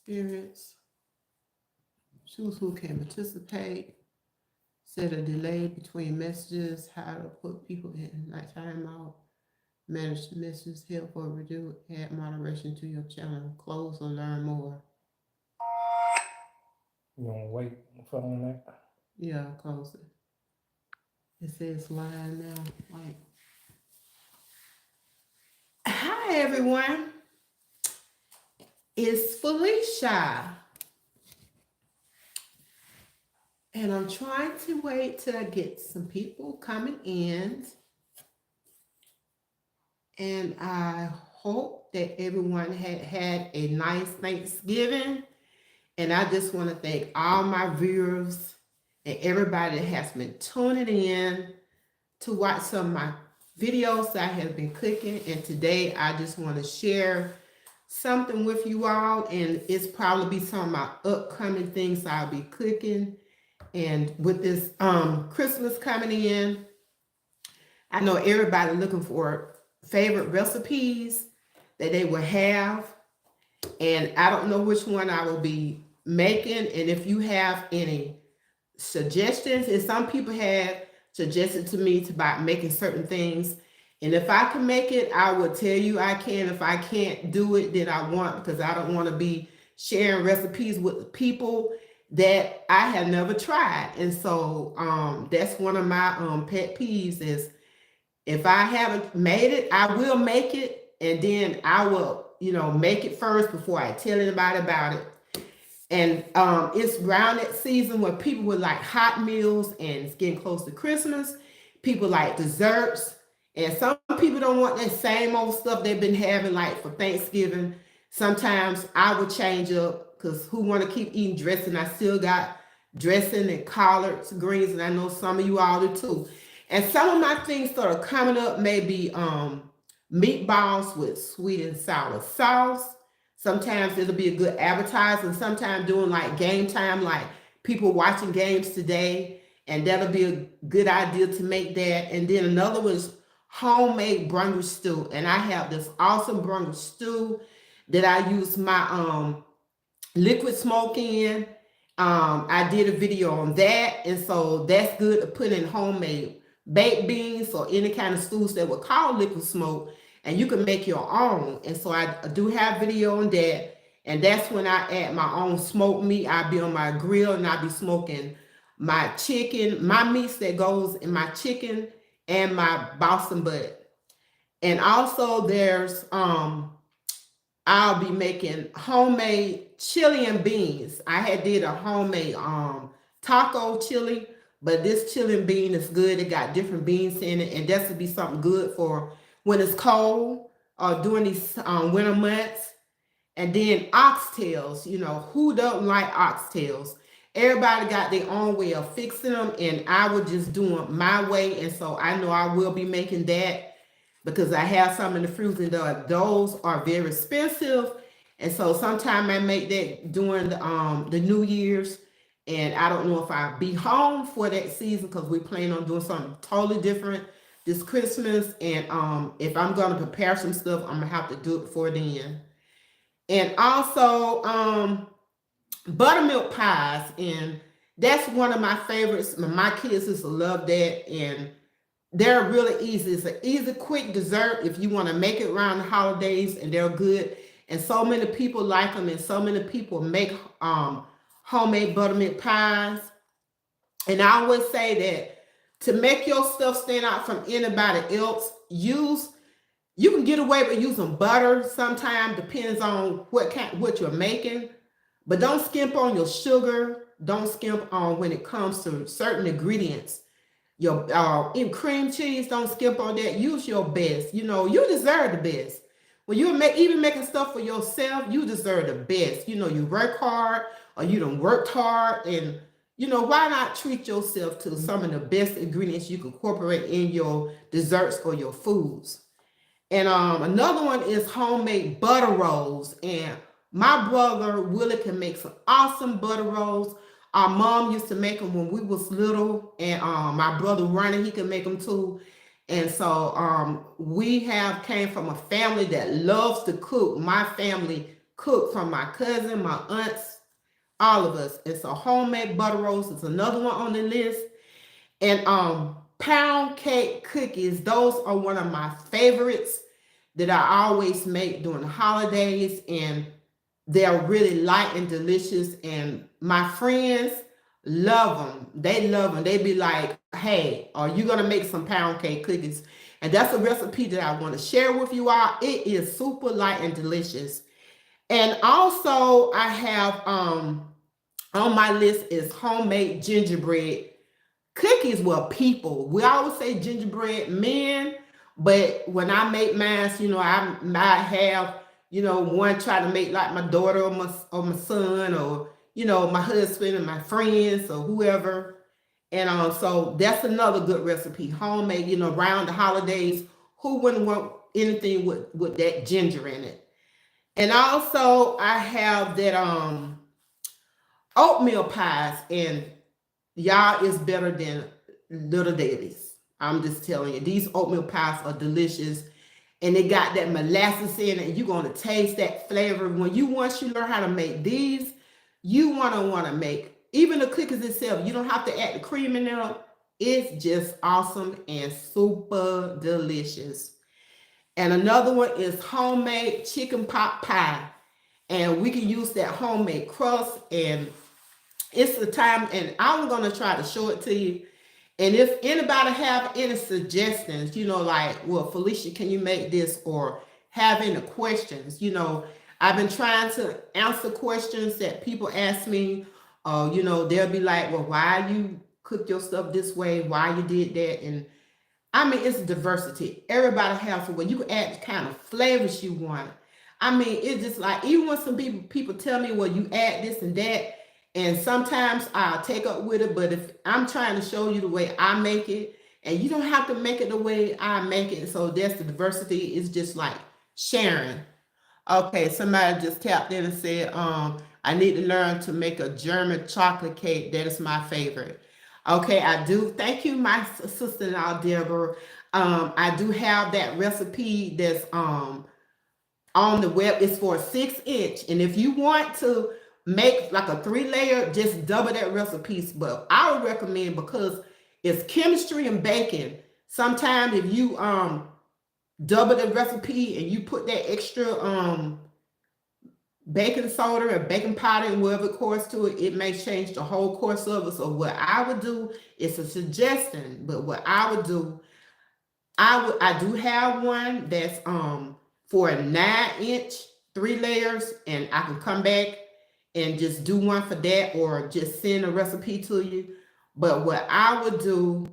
Spirits, choose who can participate, set a delay between messages, how to put people in like timeout, manage the messages, help or reduce, add moderation to your channel, close or learn more. You want to wait for on that? Yeah, close it. It says live now. Like, hi everyone, it's Felicia, and I'm trying to wait till I get some people coming in, and I hope that everyone had a nice Thanksgiving. And I just want to thank all my viewers and everybody that has been tuning in to watch some of my videos that I have been cooking. And today I just want to share something with you all. And it's probably be some of my upcoming things I'll be cooking. And with this Christmas coming in, I know everybody looking for favorite recipes that they will have. And I don't know which one I will be making. And if you have any suggestions, and some people have suggested to me about making certain things. And if I can make it, I will tell you I can. If I can't do it, then I won't, because I don't want to be sharing recipes with people that I have never tried. And so that's one of my pet peeves is if I haven't made it, I will make it, and then I will, make it first before I tell anybody about it. And it's around that season where people would like hot meals, and it's getting close to Christmas. People like desserts, and some people don't want that same old stuff they've been having like for Thanksgiving. Sometimes I would change up because who want to keep eating dressing? I still got dressing and collards, greens, and I know some of you all do too. And some of my things that are coming up may be meatballs with sweet and sour sauce. Sometimes it'll be a good appetizer, and sometimes doing like game time, like people watching games today, and that'll be a good idea to make that. And then another was homemade Brussels stew, and I have this awesome Brussels stew that I use my liquid smoke in. I did a video on that, and so that's good to put in homemade baked beans or any kind of stews that would call liquid smoke, and you can make your own. And so I do have video on that, and that's when I add my own smoked meat. I'll be on my grill, and I'll be smoking my chicken, my meats that goes in my chicken, and my Boston butt. And also there's I'll be making homemade chili and beans. I had did a homemade taco chili, but this chili and bean is good. It got different beans in it, and that's to be something good for when it's cold or during these winter months. And then oxtails, who doesn't like oxtails? Everybody got their own way of fixing them, and I would just do them my way. And so I know I will be making that because I have some in the freezer, and those are very expensive. And so sometimes I make that during the New Year's, and I don't know if I'll be home for that season because we plan on doing something totally different this Christmas. And if I'm gonna prepare some stuff, I'm gonna have to do it before then. And also buttermilk pies, and that's one of my favorites. My kids used to love that, and they're really easy. It's an easy, quick dessert if you want to make it around the holidays, and they're good. And so many people like them, and so many people make homemade buttermilk pies. And I always say that to make your stuff stand out from anybody else, you can get away with using butter sometimes, depends on what you're making. But don't skimp on your sugar. Don't skimp on when it comes to certain ingredients. Your in cream cheese, don't skip on that. Use your best. You deserve the best. When you're even making stuff for yourself, you deserve the best. You work hard, or you done worked hard, and why not treat yourself to some of the best ingredients you can incorporate in your desserts or your foods. And another one is homemade butter rolls. And my brother Willie can make some awesome butter rolls. Our mom used to make them when we was little, and my brother Ronnie, he can make them too. And so we have came from a family that loves to cook. My family cooked from my cousin, my aunts, all of us. It's a homemade butter roast. It's another one on the list. And pound cake cookies, those are one of my favorites that I always make during the holidays, and they're really light and delicious. And my friends love them. They love them. They be like, "Hey, are you gonna make some pound cake cookies?" And that's a recipe that I want to share with you all. It is super light and delicious. And also, I have on my list is homemade gingerbread cookies. Well, people, we always say gingerbread men, but when I make mine, I might have, one try to make like my daughter or my son, or my husband and my friends or whoever. And so that's another good recipe, homemade, around the holidays. Who wouldn't want anything with that ginger in it? And also I have that oatmeal pies, and y'all, is better than Little Debbie's. I'm just telling you, these oatmeal pies are delicious, and they got that molasses in it. You're gonna taste that flavor when once you learn how to make these. You wanna make even the cookies itself. You don't have to add the cream in them. It's just awesome and super delicious. And another one is homemade chicken pot pie, and we can use that homemade crust. And it's the time, and I'm gonna try to show it to you. And if anybody have any suggestions, like, well, Felicia, can you make this, or have any questions? I've been trying to answer questions that people ask me. They'll be like, well, why you cook your stuff this way? Why you did that? And I mean, it's diversity. Everybody has a way. You can add the kind of flavors you want. I mean, it's just like, even when some people tell me, well, you add this and that, and sometimes I'll take up with it, but if I'm trying to show you the way I make it, and you don't have to make it the way I make it, so that's the diversity. It's just like sharing. Okay, somebody just tapped in and said, I need to learn to make a German chocolate cake. That is my favorite. Okay, I do. Thank you, my sister-in-law, Deborah. I do have that recipe that's on the web. It's for a 6-inch. And if you want to make like a 3-layer, just double that recipe. But I would recommend, because it's chemistry and baking. Sometimes if you double the recipe and you put that extra baking soda or baking powder and whatever course to it, it may change the whole course of it. So what I would do, it's a suggestion, but what I would do, I do have one that's for a 9-inch, 3 layers, and I can come back and just do one for that, or just send a recipe to you. But what I would do,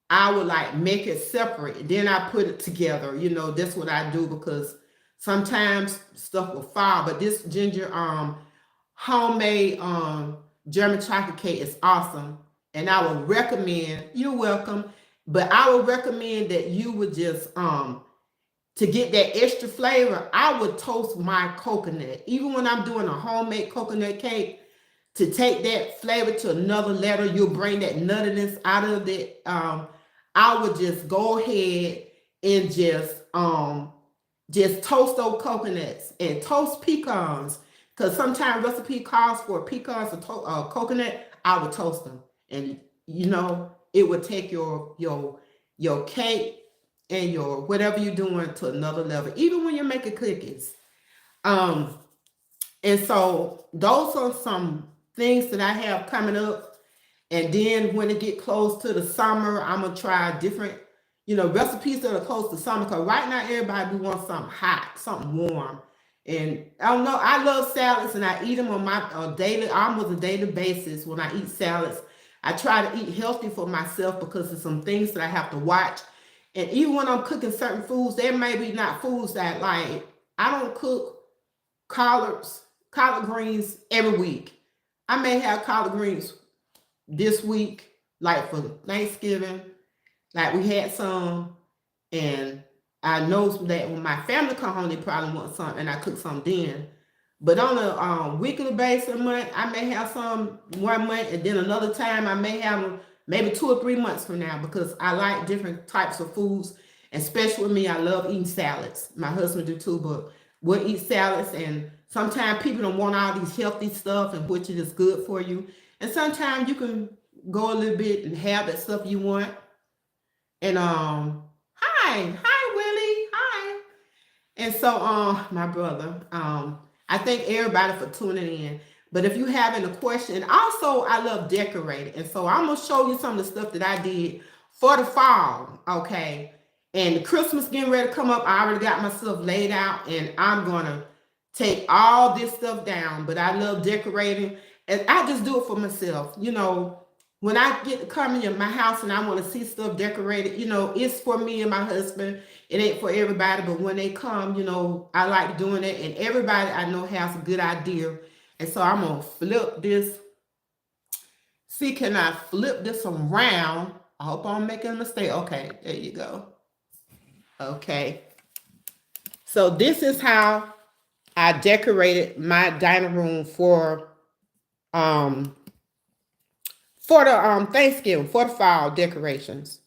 I would like make it separate, then I put it together. That's what I do, because sometimes stuff will fall. But this ginger homemade German chocolate cake is awesome, and I would recommend. You're welcome, but I would recommend that you would just to get that extra flavor, I would toast my coconut. Even when I'm doing a homemade coconut cake, to take that flavor to another level, you'll bring that nuttiness out of it. I would just go ahead and just toast those coconuts and toast pecans, because sometimes recipe calls for pecans or coconut. I would toast them, and it would take your cake and your whatever you're doing to another level, even when you're making cookies. And so those are some things that I have coming up. And then when it get close to the summer, I'm gonna try different recipes that are close to summer, because right now everybody wants something hot, something warm. And I don't know, I love salads, and I eat them on my almost a daily basis. When I eat salads, I try to eat healthy for myself, because there's some things that I have to watch. And even when I'm cooking certain foods, there may be not foods that like. I don't cook collard greens every week. I may have collard greens this week, like for Thanksgiving, like we had some, and I know that when my family come home, they probably want some, and I cook some then. But on a weekly basis, a month, I may have some one month, and then another time I may have them maybe 2 or 3 months from now, because I like different types of foods. And especially with me, I love eating salads. My husband do too, but we'll eat salads, and Sometimes people don't want all these healthy stuff and which is good for you. And sometimes you can go a little bit and have that stuff you want. And hi Willie, hi. And so my brother, I thank everybody for tuning in. But if you having a question, also I love decorating. And so I'm gonna show you some of the stuff that I did for the fall. Okay. And the Christmas getting ready to come up. I already got my stuff laid out and I'm gonna take all this stuff down. But I love decorating and I just do it for myself. You know, when I get to come in my house and I want to see stuff decorated, you know, it's for me and my husband. It ain't for everybody, but when they come, you know, I like doing it, and everybody I know has a good idea. And so I'm gonna flip this. See, can I flip this around? I hope I'm making a mistake. Okay, there you go. Okay. So this is how I decorated my dining room um for the Thanksgiving, for the fall decorations.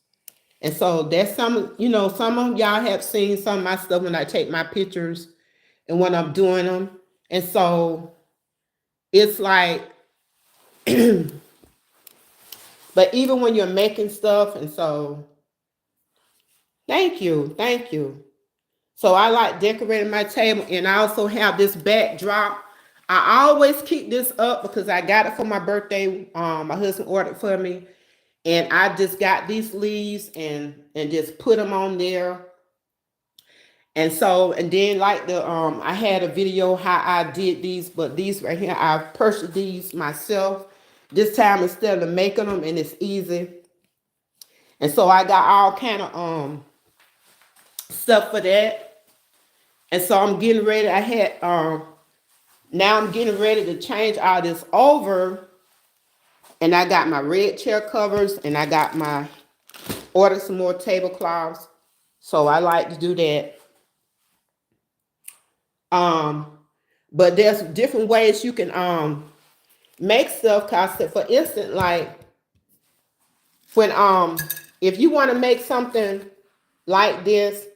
And so that's some, you know, some of y'all have seen some of my stuff when I take my pictures and when I'm doing them. And so it's like, but even when you're making stuff, and so thank you, thank you. So I like decorating my table, and I also have this backdrop. I always keep this up because I got it for my birthday. My husband ordered for me, and I just got these leaves and just put them on there. And so, and then like the I had a video how I did these, but these right here, I purchased these myself. This time instead of making them, and it's easy. And so I got all kind of stuff for that. And so I'm getting ready. I had now I'm getting ready to change all this over. And I got my red chair covers, and I got my order some more tablecloths. So I like to do that. But there's different ways you can make stuff. Cause for instance, like when if you want to make something like this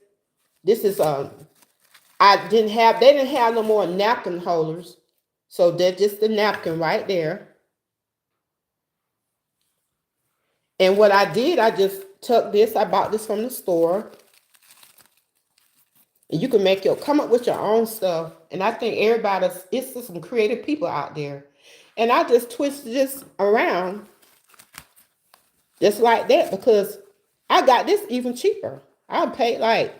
is they didn't have no more napkin holders. So that's just the napkin right there. And what I did, I just took this, I bought this from the store. And you can come up with your own stuff. And I think it's just some creative people out there. And I just twisted this around just like that because I got this even cheaper. I paid like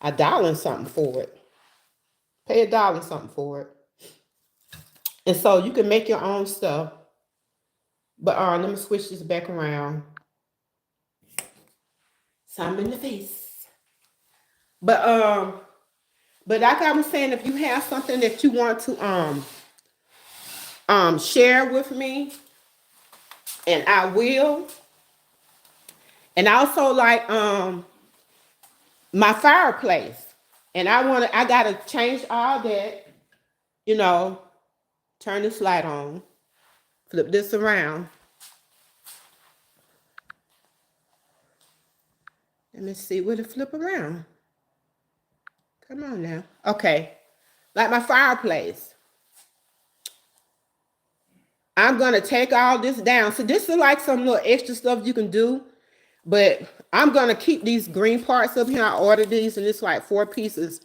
$1 and something for it. Pay $1 and something for it. And so you can make your own stuff. But let me switch this back around. Some in the face. But like I was saying, if you have something that you want to share with me, and I will. And also like my fireplace. And I gotta change all that, you know, turn this light on, flip this around. Let me see, will it flip around? Come on now. Okay. Like my fireplace. I'm gonna take all this down. So this is like some little extra stuff you can do. But I'm gonna keep these green parts up here. I ordered these and it's like 4 pieces.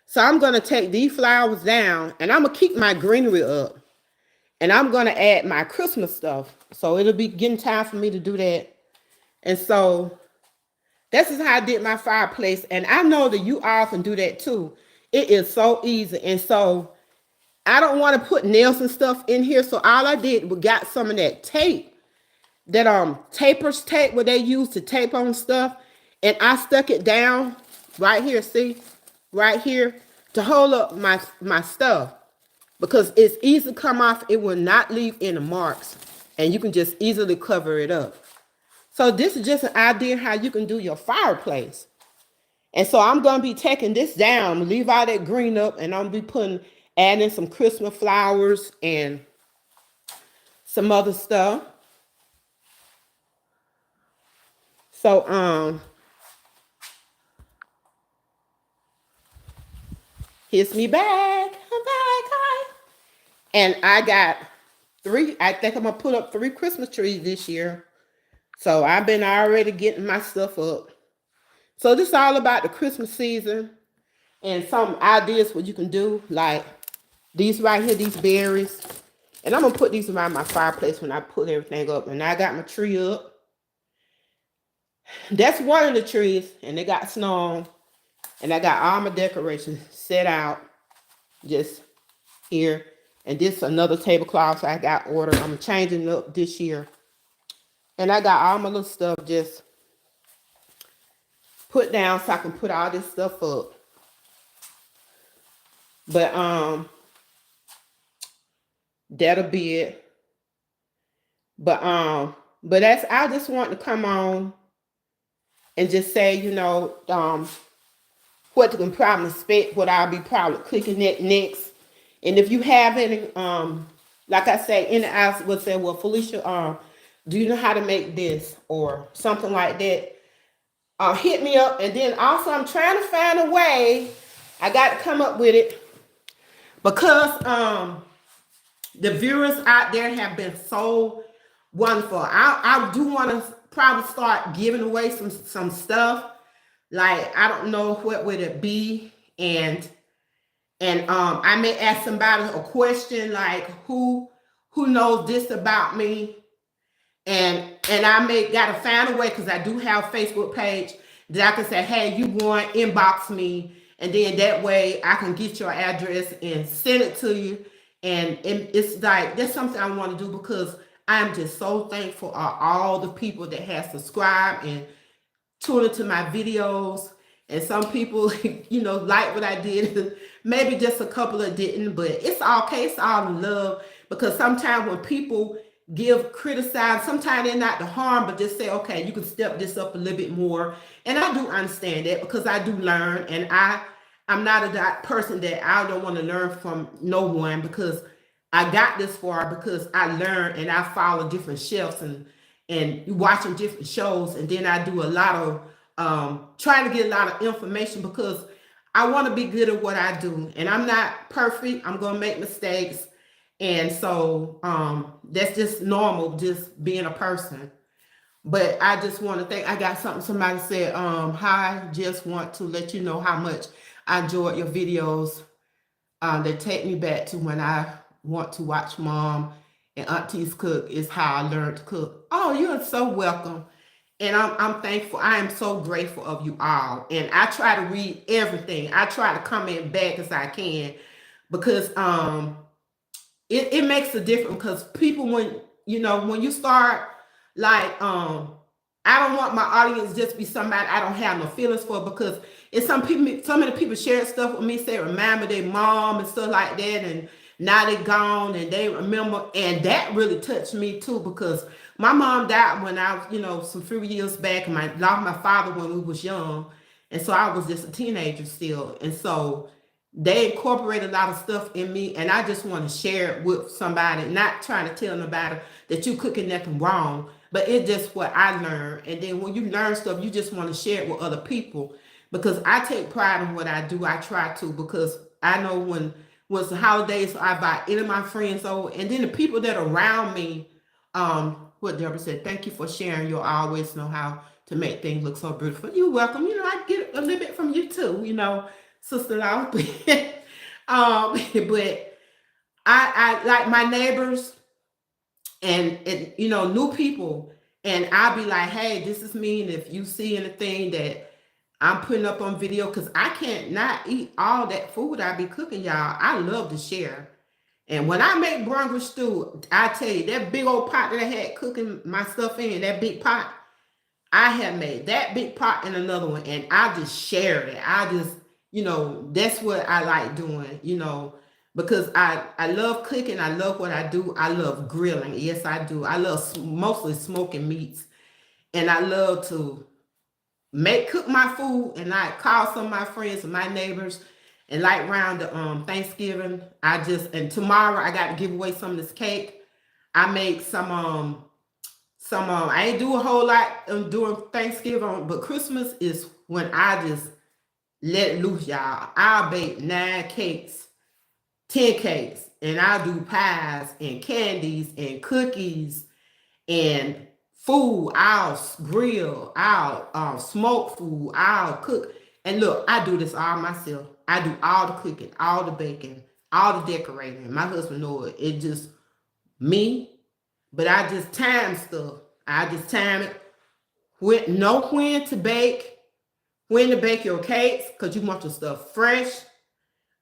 So I'm gonna take these flowers down and I'm gonna keep my greenery up. And I'm gonna add my Christmas stuff. So it'll be getting time for me to do that. And so this is how I did my fireplace. And I know that you all can do that too. It is so easy. And so I don't want to put nails and stuff in here. So all I did was got some of that tape, that tapers tape where they use to tape on stuff. And I stuck it down right here, see? Right here to hold up my stuff. Because it's easy to come off. It will not leave any marks. And you can just easily cover it up. So this is just an idea how you can do your fireplace. And so I'm going to be taking this down, leave all that green up, and I'm going to be adding some Christmas flowers and some other stuff. So Hits me back. I'm back. Hi. And I got three. I think I'm gonna put up 3 Christmas trees this year. So I've been already getting my stuff up. So this is all about the Christmas season and some ideas what you can do, like these right here, these berries. And I'm gonna put these around my fireplace when I put everything up. And I got my tree up. That's one of the trees, and they got snow on. And I got all my decorations set out just here. And this another tablecloth I got ordered. I'm changing it up this year. And I got all my little stuff just put down so I can put all this stuff up. But that'll be it. But that's I just want to come on and just say, what you can probably expect, what I'll be probably clicking at next. And if you have any, like I say, any else would say, well, Felicia, do you know how to make this or something like that? Hit me up. And then also I'm trying to find a way. I got to come up with it because the viewers out there have been so wonderful. I do want to probably start giving away some stuff. Like, I don't know what would it be. And I may ask somebody a question like who knows this about me. And I may gotta find a way, because I do have a Facebook page that I can say, hey, you want inbox me, and then that way I can get your address and send it to you. And it's like that's something I want to do because I'm just so thankful for all the people that have subscribed and tuned into my videos. And some people, like what I did. Maybe just a couple that didn't, but it's all okay. It's all in love, because sometimes when people criticize, sometimes they're not the harm, but just say, okay, you can step this up a little bit more. And I do understand that because I do learn, and I'm not a person that I don't want to learn from no one, because I got this far because I learned and I follow different chefs and watching different shows, and then I do a lot of trying to get a lot of information because I want to be good at what I do, and I'm not perfect. I'm gonna make mistakes, and so that's just normal, just being a person. But I just want to thank. I got something somebody said. Hi, just want to let you know how much I enjoyed your videos. They take me back to when I want to watch mom and aunties cook. Is how I learned to cook. Oh, you're so welcome. And I'm thankful. I am so grateful of you all. And I try to read everything. I try to comment back as I can, because it makes a difference, because people, when you start like I don't want my audience just be somebody I don't have no feelings for, because it's some many people share stuff with me, say remind me their mom and stuff like that, and now they gone and they remember, and that really touched me too, because my mom died when I was, some few years back, and I lost my father when we was young, and so I was just a teenager still, and so they incorporate a lot of stuff in me, and I just want to share it with somebody, not trying to tell nobody that you cooking nothing wrong, but it's just what I learned. And then when you learn stuff, you just want to share it with other people, because I take pride in what I do. I try to, because I know when it's the holidays, I invite any of my friends over, and then the people that are around me. What Deborah said, thank you for sharing. You'll always know how to make things look so beautiful. You're welcome. I get a little bit from you too, sister-in-law. But I like my neighbors and new people, and I'll be like, hey, this is me, and if you see anything that I'm putting up on video, because I can't not eat all that food I be cooking, y'all. I love to share. And when I make bronco stew, I tell you, that big old pot that I had cooking my stuff in, that big pot, I have made that big pot and another one, and I just shared it. I just, that's what I like doing, because I love cooking. I love what I do. I love grilling. Yes, I do. I love mostly smoking meats, and I love to cook my food, and I call some of my friends and my neighbors. And like around the Thanksgiving, and tomorrow I got to give away some of this cake. I make some I ain't do a whole lot during Thanksgiving, but Christmas is when I just let it loose, y'all. I'll bake 9 cakes, 10 cakes, and I'll do pies and candies and cookies and food. I'll grill, I'll smoke food, I'll cook. And look, I do this all myself. I do all the cooking, all the baking, all the decorating. My husband knows it. It's just me, but I just time stuff. I just time it. Know when to bake your cakes, because you want your stuff fresh.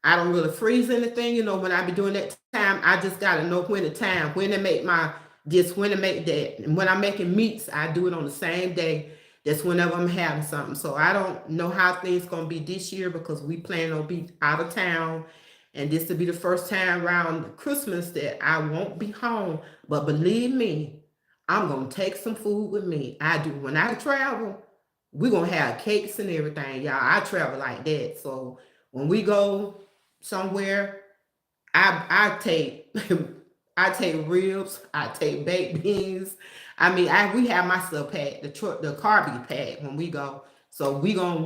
I don't really freeze anything, when I be doing that time, I just gotta know when to make when to make that. And when I'm making meats, I do it on the same day. That's whenever I'm having something. So I don't know how things gonna be this year because we plan on be out of town. And this will be the first time around Christmas that I won't be home. But believe me, I'm gonna take some food with me. I do. When I travel, we're gonna have cakes and everything, y'all. I travel like that. So when we go somewhere, I take I take ribs, I take baked beans. I mean, we have my stuff packed, the car be packed when we go. So we gonna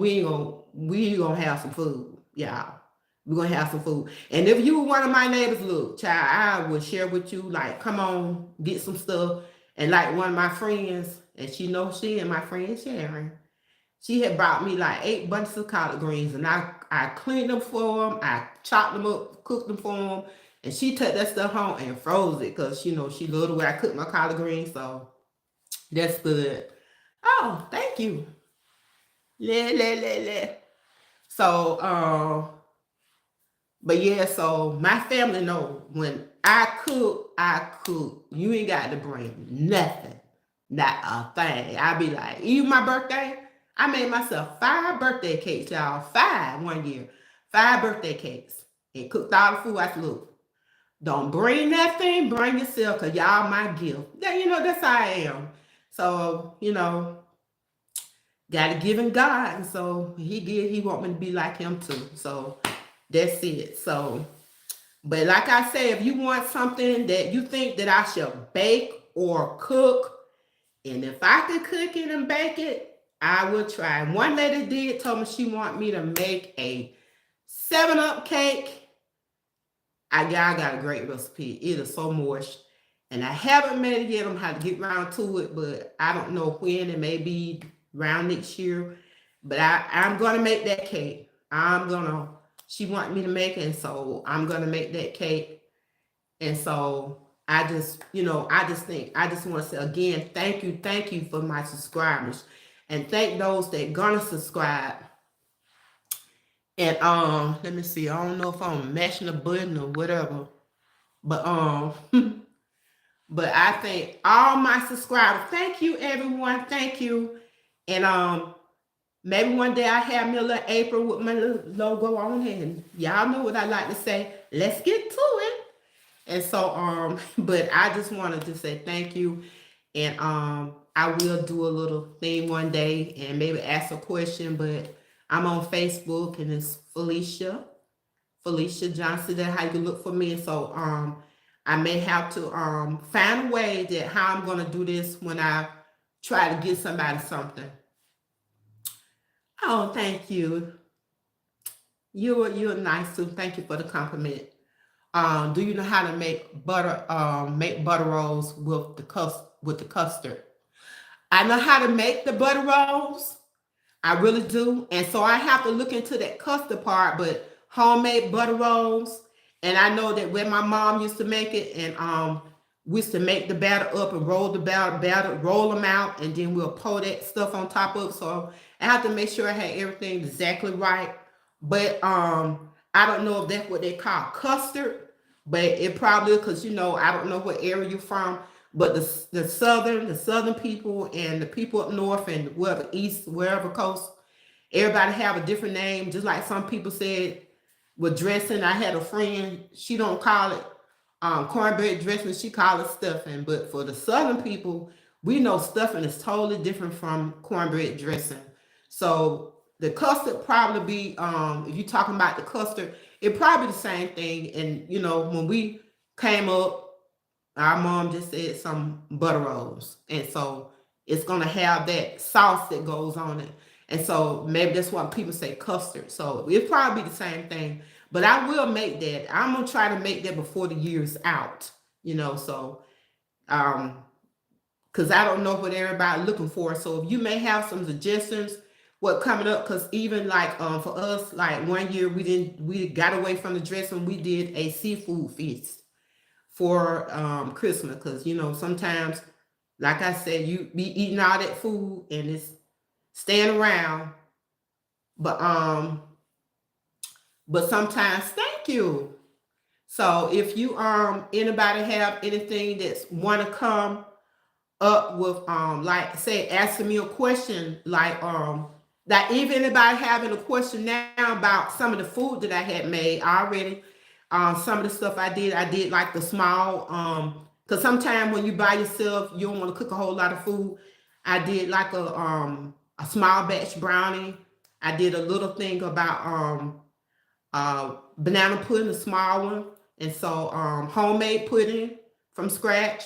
have some food, y'all. We're gonna have some food. And if you were one of my neighbors, look, child, I will share with you, like, come on, get some stuff. And like one of my friends, and she knows she and my friend Sharon, she had brought me like 8 bunches of collard greens, and I cleaned them for them. I chopped them up, cooked them for them, and she took that stuff home and froze it because she loved the way I cooked my collard greens. So that's good. Oh, thank you. Le. So but yeah, so my family know when I cook. You ain't got to bring nothing, not a thing. I be like, even my birthday, I made myself 5 birthday cakes, y'all. 5 one year. 5 birthday cakes. And cooked all the food. I said, look, don't bring nothing, bring yourself, because y'all my gift. That's how I am. So, gotta give him God. And so he want me to be like him too. So that's it. So, but like I say, if you want something that you think that I should bake or cook, and if I could cook it and bake it, I will try. One lady told me she want me to make a 7-Up cake. I got a great recipe. It is so moist. And I haven't made it yet. I'm going to get around to it, but I don't know when. It may be around next year. But I'm going to make that cake. She want me to make it, and so I'm going to make that cake. And so I just want to say again, thank you for my subscribers. And thank those that gonna subscribe. And let me see. I don't know if I'm mashing a button or whatever. But but I thank all my subscribers. Thank you, everyone. Thank you. And maybe one day I have me a little apron with my little logo on it. And y'all know what I like to say. Let's get to it. And so but I just wanted to say thank you. And I will do a little thing one day and maybe ask a question, but I'm on Facebook and it's Felecia Johnson. That's how you can look for me. And so I may have to find a way that how I'm gonna do this when I try to get somebody something. Oh, thank you. You're nice too. Thank you for the compliment. Do you know how to make butter rolls with the custard? I know how to make the butter rolls. I really do. And so I have to look into that custard part, but homemade butter rolls. And I know that when my mom used to make it, and we used to make the batter up and roll the batter, roll them out, and then we'll pour that stuff on top of it. So I have to make sure I had everything exactly right. But I don't know if that's what they call custard, but it probably, because I don't know what area you're from. But the southern people and the people up north and wherever east, wherever coast, everybody have a different name. Just like some people said with dressing. I had a friend, she don't call it cornbread dressing, she call it stuffing. But for the southern people, we know stuffing is totally different from cornbread dressing. So the custard probably be, if you're talking about the custard, it probably the same thing. And when we came up, our mom just said some butter rolls. And so it's going to have that sauce that goes on it. And so maybe that's why people say custard. So it'll probably be the same thing. But I will make that. I'm gonna try to make that before the year's out. So um because I don't know what everybody looking for. So if you may have some suggestions what coming up, because even like for us, like one year we got away from the dressing, we did a seafood feast for Christmas, because sometimes, like I said, you be eating all that food and it's staying around. But sometimes, thank you. So if you anybody have anything that's want to come up with like say asking me a question, like if anybody having a question now about some of the food that I had made already, some of the stuff I did like the small because sometimes when you by yourself you don't want to cook a whole lot of food. I did like a small batch brownie. I did a little thing about banana pudding, a small one, and so homemade pudding from scratch.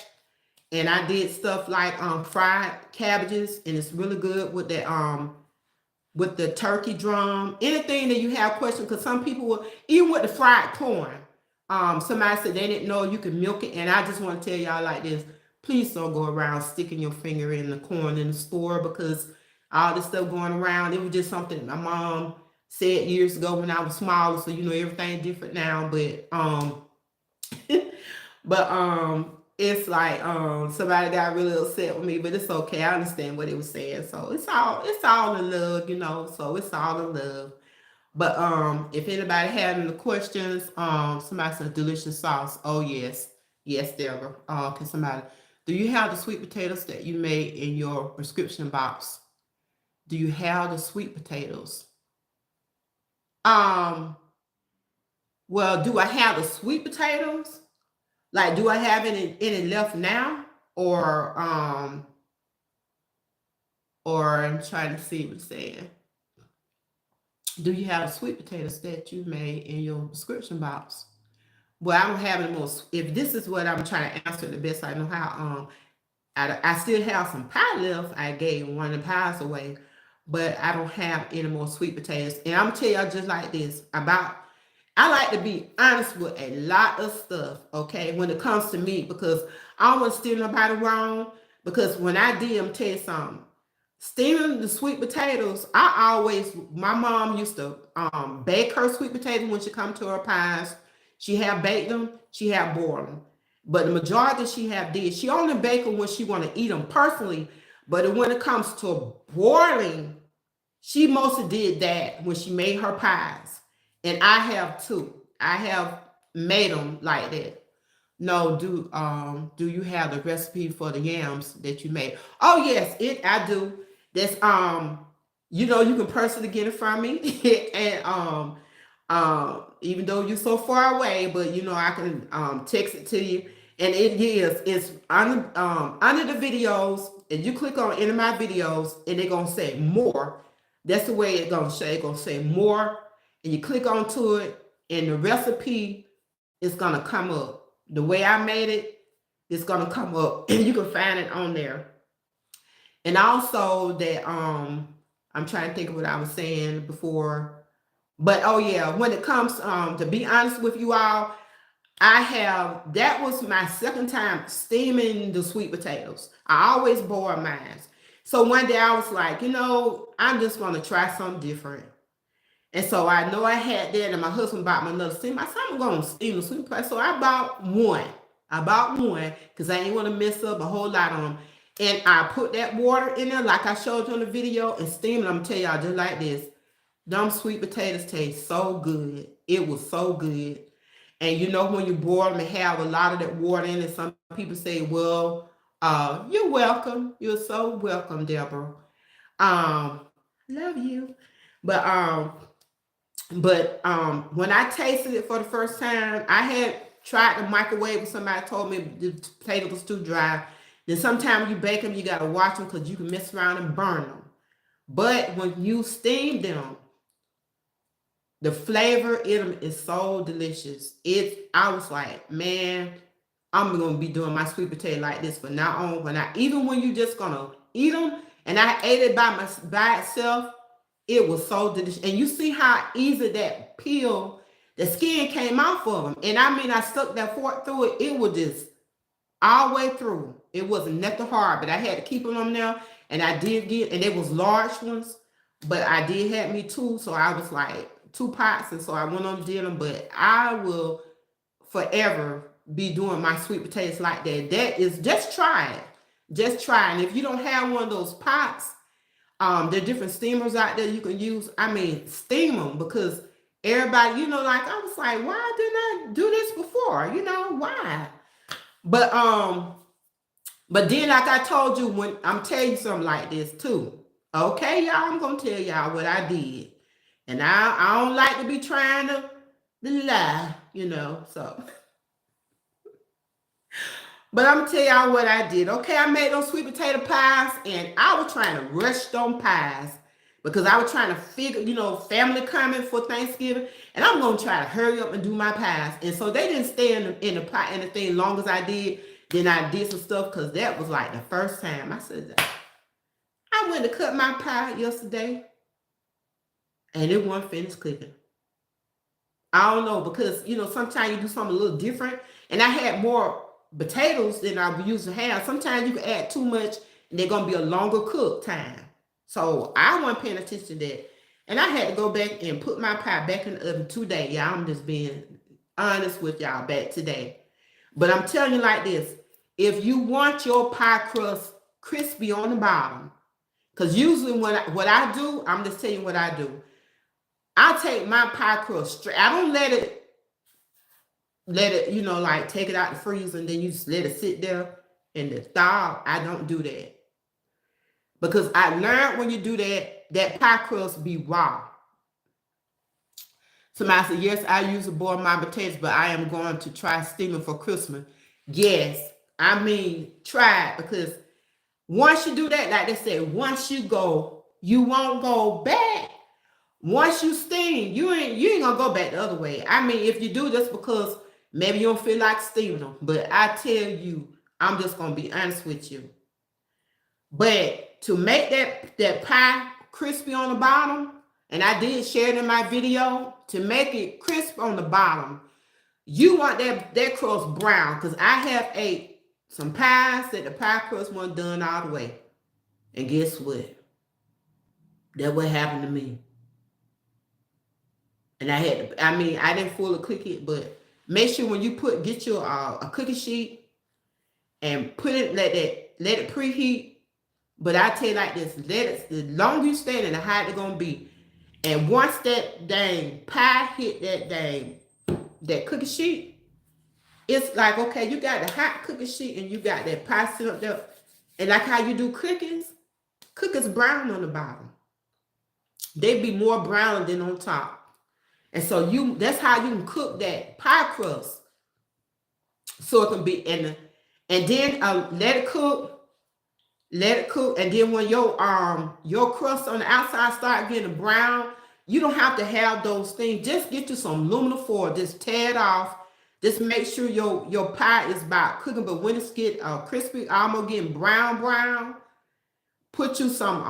And I did stuff like fried cabbages, and it's really good with the turkey drum. Anything that you have questions, because some people will, even with the fried corn, somebody said they didn't know you could milk it, and I just want to tell y'all like this: please don't go around sticking your finger in the corn in the store, because all this stuff going around. It was just something my mom said years ago when I was smaller, so everything's different now, but it's like somebody got really upset with me, but it's okay. I understand what it was saying. So it's all in love. So it's all in love. But if anybody had any questions, somebody said delicious sauce. Oh yes. Yes, Deborah. Can somebody, do you have the sweet potatoes that you made in your prescription box? Do you have the sweet potatoes? Um, well, do I have the sweet potatoes? Like, do I have any left now? Or I'm trying to see what it's saying. Do you have the sweet potatoes that you made in your prescription box? Well, I don't have any more. If this is what I'm trying to answer the best I know how, I still have some pie left. I gave one of the pies away, but I don't have any more sweet potatoes. And I'm gonna tell y'all just like this about, I like to be honest with a lot of stuff, okay, when it comes to meat, because I don't want to steer nobody wrong. Because when I did, I'm tell you something. Steaming the sweet potatoes, my mom used to bake her sweet potatoes when she come to her pies. She had baked them, she had boiled them. But the majority she only bake them when she want to eat them personally. But when it comes to boiling, she mostly did that when she made her pies. And I have too. I have made them like that. No, do you have the recipe for the yams that you made? Oh yes, I do. That's you can personally get it from me. And even though you're so far away, but I can text it to you. And it's under the videos, and you click on any of my videos and they're gonna say more. That's the way it's gonna say. It's gonna say more, and you click onto it, and the recipe is gonna come up. The way I made it, it's gonna come up, and you can find it on there. And also that I'm trying to think of what I was saying before. But oh yeah, when it comes to be honest with you all, that was my second time steaming the sweet potatoes. I always boil mine. So one day I was like, I'm just gonna try something different. And so I know I had that, and my husband bought me another steam. I said, I'm gonna steam the sweet potato. So I bought one. Because I ain't want to mess up a whole lot on them. And I put that water in there like I showed you on the video and steam it. I'm gonna tell y'all just like this. Them sweet potatoes taste so good. It was so good. And when you boil them and have a lot of that water in it, some people say, well, you're welcome. You're so welcome, Deborah. Love you. But when I tasted it for the first time, I had tried the microwave, and somebody told me the potato was too dry. Then sometimes you bake them, you gotta watch them because you can mess around and burn them. But when you steam them, the flavor in them is so delicious. I was like, man, I'm gonna be doing my sweet potato like this from now on. Even when you just gonna eat them, and I ate it by itself. It was so delicious. And you see how easy that peel, the skin came off of them. And I mean, I stuck that fork through it. It was just all the way through. It wasn't nothing hard, but I had to keep them on there. And I did get, and it was large ones, but I did have me two. So I was like 2 pots. And so I went on and did them. But I will forever be doing my sweet potatoes like that. That is, just try it. Just try it. And if you don't have one of those pots, there are different steamers out there you can use. I mean, steam them, because everybody, like I was like, why didn't I do this before? Why? But then, like I told you, when I'm telling you something like this too. Okay, y'all, I'm gonna tell y'all what I did. And I don't like to be trying to lie, so. But I'm gonna tell y'all what I did. Okay, I made those sweet potato pies, and I was trying to rush them pies because I was trying to figure, family coming for Thanksgiving, and I'm gonna try to hurry up and do my pies. And so they didn't stay in the pot and the thing long as I did. Then I did some stuff, because that was like the first time. I said, I went to cut my pie yesterday, and it wasn't finished cooking. I don't know, because sometimes you do something a little different, and I had more potatoes than I used to have. Sometimes you can add too much, and they're gonna be a longer cook time. So I wasn't paying attention to that, and I had to go back and put my pie back in the oven today. Y'all, I'm just being honest with y'all back today. But I'm telling you like this: if you want your pie crust crispy on the bottom, because usually what I do, I'm just telling you what I do. I take my pie crust straight. I don't let it, like take it out the freezer and then you just let it sit there in the thaw. I don't do that. Because I learned when you do that, that pie crust be raw. Somebody said, yes, I usually boil my potatoes, but I am going to try steaming for Christmas. Yes, I mean, try it, because once you do that, like they said, once you go, you won't go back. Once you steam, you ain't gonna go back the other way. I mean, if you do this because maybe you don't feel like steaming them, but I tell you, I'm just gonna be honest with you. But to make that pie crispy on the bottom, and I did share it in my video, to make it crisp on the bottom, you want that crust brown, because I have ate some pies that the pie crust wasn't done all the way. And guess what? That's what happened to me. And I didn't fully cook it, but make sure when you get your a cookie sheet and put it, let it preheat. But I tell you like this, the longer you stay in, the higher it's gonna be. And once that dang pie hit that cookie sheet, it's like, okay, you got the hot cookie sheet and you got that pie sit up there. And like how you do cookies brown on the bottom. They be more brown than on top. And so that's how you can cook that pie crust. So it can be and then let it cook, and then when your crust on the outside start getting brown, you don't have to have those things. Just get you some aluminum foil, just tear it off. Just make sure your pie is about cooking, but when it's get crispy, almost getting brown, put you some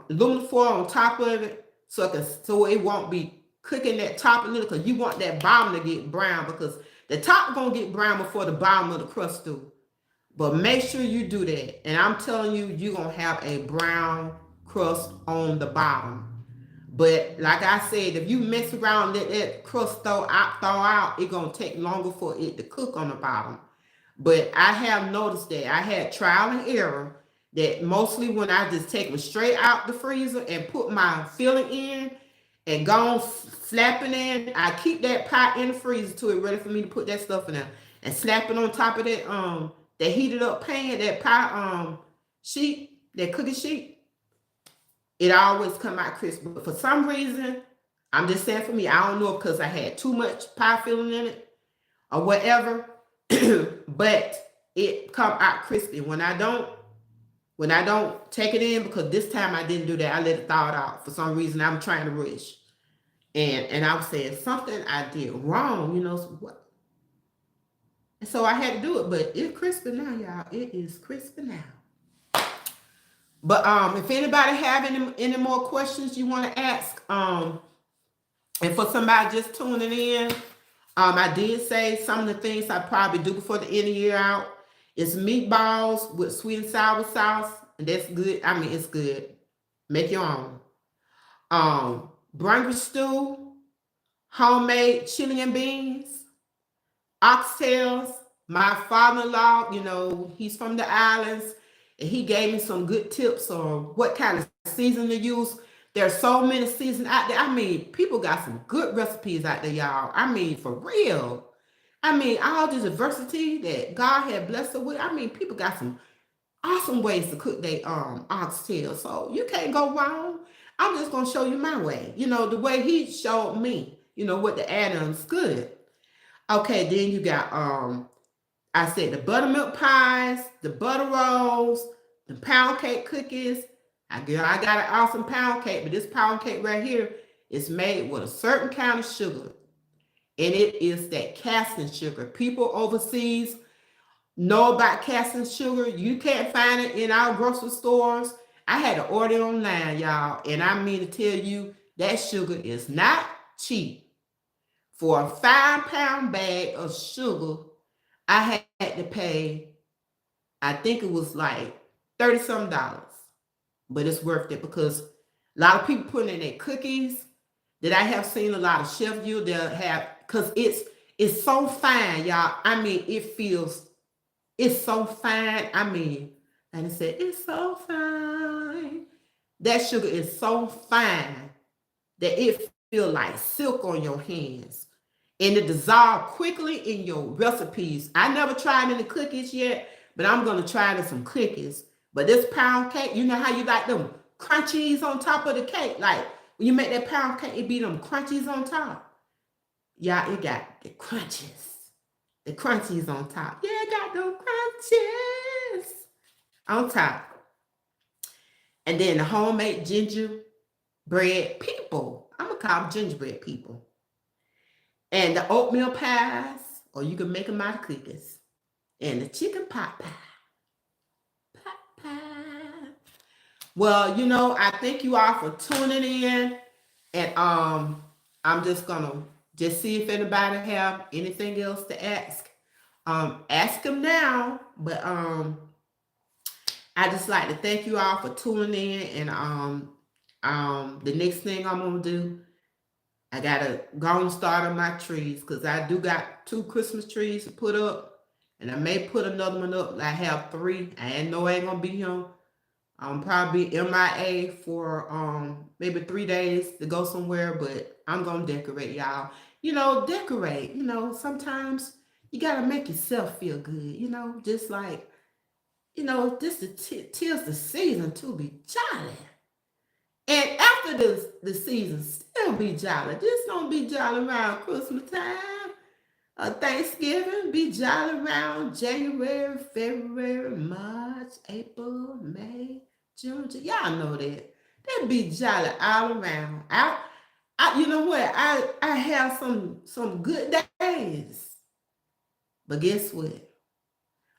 aluminum foil on top of it so it won't be cooking that top a little, because you want that bottom to get brown, because the top gonna get brown before the bottom of the crust do. But make sure you do that, and I'm telling you, you're gonna have a brown crust on the bottom. But like I said, if you mess around, let that crust thaw out, it's gonna take longer for it to cook on the bottom. But I have noticed that I had trial and error, that mostly when I just take them straight out the freezer and put my filling in and go slapping in, I keep that pie in the freezer till it's ready for me to put that stuff in there, and slap it on top of that heated up pan, that pie sheet, that cookie sheet. It always come out crisp. But for some reason, I'm just saying, for me, I don't know, because I had too much pie filling in it or whatever, but it come out crispy. When I don't take it in, because this time I didn't do that, I let it thaw it out. For some reason, I'm trying to rush. And I was saying something I did wrong, so what? And so I had to do it, but it's crispy now, y'all. It is crispy now. But if anybody have any more questions you want to ask, and for somebody just tuning in, I did say some of the things I probably do before the end of the year out is meatballs with sweet and sour sauce, and that's good. I mean, it's good. Make your own. Bringrel stew, homemade chili and beans, oxtails. My father-in-law, he's from the islands, and he gave me some good tips on what kind of season to use. There's so many seasons out there. I mean, people got some good recipes out there, y'all. I mean, for real. I mean, all the diversity that God had blessed us with. I mean, people got some awesome ways to cook their oxtail. So you can't go wrong. I'm just gonna show you my way. The way he showed me. What the add-ons good. Okay, then you got I said the buttermilk pies, the butter rolls, the pound cake cookies. I got an awesome pound cake, but this pound cake right here is made with a certain kind of sugar. And it is that casting sugar. People overseas know about casting sugar. You can't find it in our grocery stores. I had to order it online, y'all. And I mean to tell you, that sugar is not cheap. For a 5-pound bag of sugar, I had to pay, I think it was like 30 some dollars. But it's worth it because a lot of people putting in their cookies that I have seen a lot of chefs use. They'll have, because it's so fine, y'all. I mean, it's so fine. I mean, and it said, it's so fine. That sugar is so fine that it feel like silk on your hands. And it dissolve quickly in your recipes. I never tried any cookies yet, but I'm going to try some cookies. But this pound cake, you know how you like them crunchies on top of the cake? Like, when you make that pound cake, it be them crunchies on top. Yeah, it got the crunches. The crunchies on top. Yeah, it got them crunches on top. And then the homemade gingerbread people. I'm going to call them gingerbread people. And the oatmeal pies, or you can make them out of cookies. And the chicken pot pie. Pot pie. Well, I thank you all for tuning in. And I'm just gonna see if anybody have anything else to ask. Ask them now. But I just like to thank you all for tuning in. And the next thing I'm gonna do, I gotta go and start on my trees because I do got 2 Christmas trees to put up, and I may put another one up. I have 3. I know I ain't gonna be here. I'm probably MIA for maybe 3 days to go somewhere, but I'm gonna decorate, y'all. Decorate. Sometimes you gotta make yourself feel good. Just like this tis the season to be jolly. And after the season, still be jolly. Just don't be jolly around Christmas time or Thanksgiving. Be jolly around January, February, March, April, May, June. Y'all know that. They be jolly all around. You know what? I have some good days. But guess what?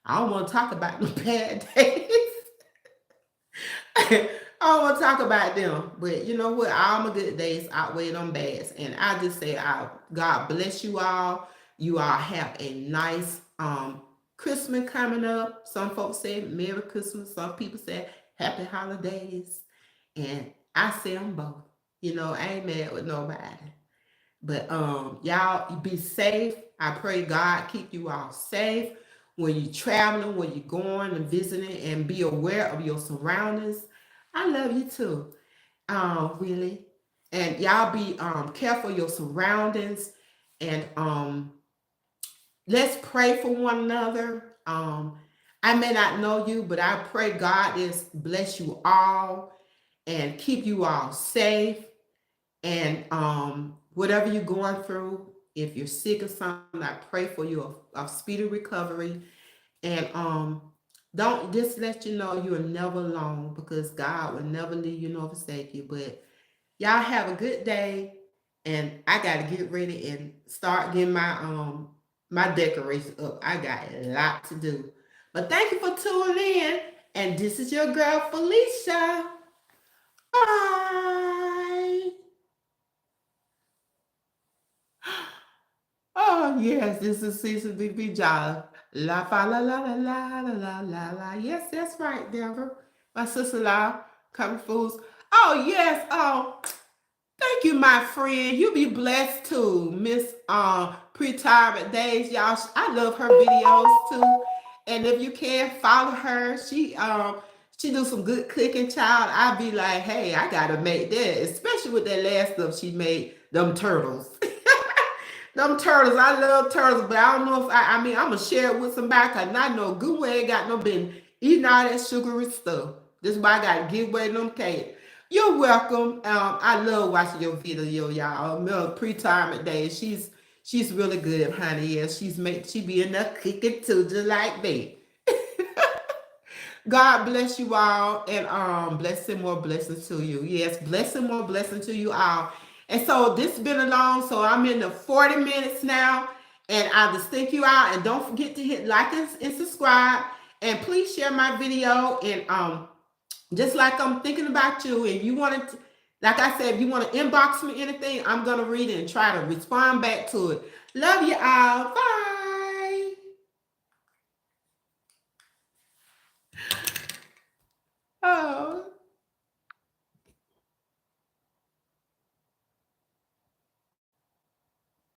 I don't want to talk about the bad days. I don't want to talk about them, but you know what? All my good days outweigh them bads, and I just say, God bless you all. You all have a nice Christmas coming up. Some folks say Merry Christmas. Some people say Happy Holidays, and I say them both. I ain't mad with nobody. But y'all be safe. I pray God keep you all safe when you're traveling, when you're going and visiting, and be aware of your surroundings. I love you too, really. And y'all be careful of your surroundings, and let's pray for one another. I may not know you, but I pray God is bless you all and keep you all safe. And whatever you're going through, if you're sick or something, I pray for you a speedy recovery. And don't just let you know you're never alone because God will never leave you nor forsake you. But y'all have a good day. And I gotta get ready and start getting my decorations up. I got a lot to do. But thank you for tuning in. And this is your girl, Felicia. Bye. Oh, yes, this is Season BB Job. La fa la la la la la la la la. Yes, that's right, Denver. My sister La, coming fools. Oh, yes. Oh, thank you, my friend. You be blessed too, Miss Pre-Retirement Days, y'all. I love her videos too. And if you can follow her, she do some good cooking, child. I be like, hey, I gotta make that, especially with that last stuff she made, them turtles. Them turtles, I love turtles, but I don't know if I mean, I'm gonna share it with somebody because I know good way ain't got no been eating all that sugary stuff. This is why I gotta give away them cake. You're welcome. I love watching your video, y'all. Pre-retirement days. She's really good, honey. Yeah, she be in there cooking too, just like me. God bless you all, and blessing more blessings to you. Yes, blessing more blessings to you all. And so this has been a long, so I'm in the 40 minutes now, and I just thank you out, and don't forget to hit like and subscribe, and please share my video, and just like I'm thinking about you, and you want to, like I said, if you want to inbox me anything, I'm gonna read it and try to respond back to it. Love you all. Bye.